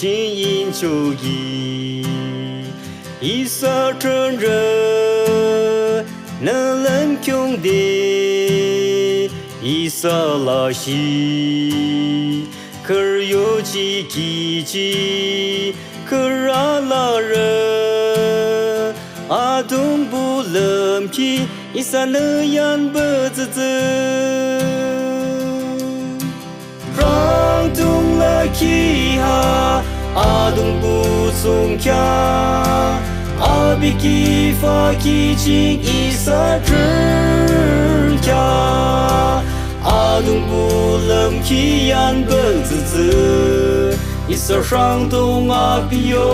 金银就义，一撒真人，能人兄弟，一撒拉西，可儿有几几，可儿阿拉人，阿东不冷皮，一撒能yan不自自。东拉基哈，阿东不松卡，阿比基法基金伊萨真卡，阿东不冷基yan本自自，伊萨上东阿比哟，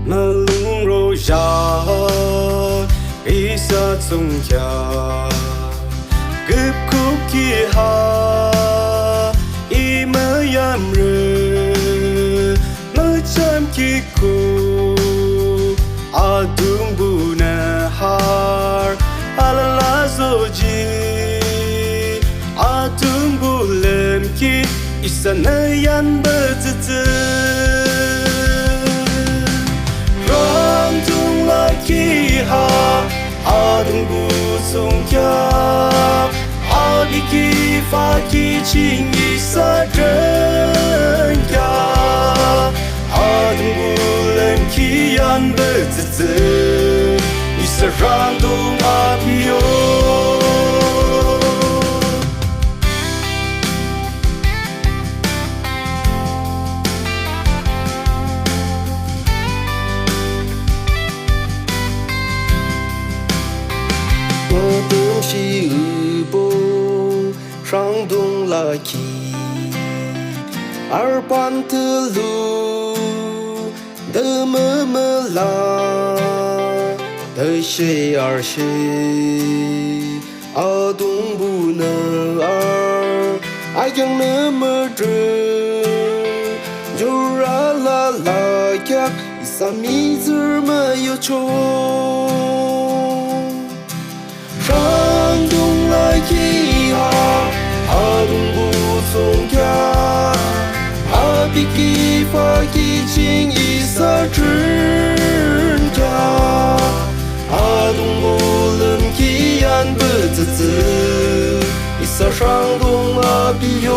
马龙肉下，伊萨松卡。Gấp khúc kia ha I mơ yam rơ Mơ chăm kia cô A dung bu na har A la la zo ji A dung bu lem ki Isa na yan bơ zơ zơ Rong dung la kia ha A dung bu sung kia Abi ki fa ki ching yi sa zhen ya Adung bu len ki yan be zi zi Yi sa rang dong abi yo我东西上东拉基，二班的路的么么啦，的谁儿谁，阿东不能儿，爱讲那么真，就啦啦啦呀，一三米字没有错。上东拉基哈。阿东不松卡，阿比基法基金伊萨真卡，阿东不冷基yan不自自，伊萨上东阿比哟。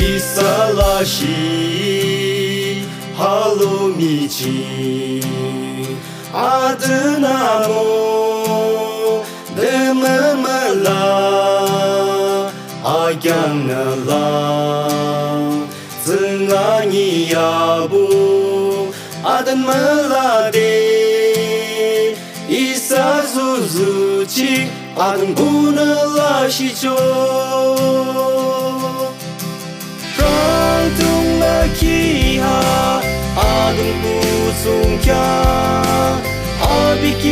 伊萨拉西哈罗米奇阿德纳摩德么么啦阿扬那啦曾阿尼亚布阿德么啦的伊萨祖祖奇阿登不能拉西就。东拉基哈，阿东不松卡，阿比基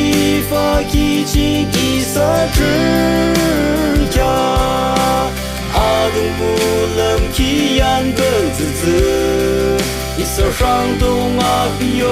法基金伊萨真卡，阿东不冷基yan本自自，伊萨上东阿比哟。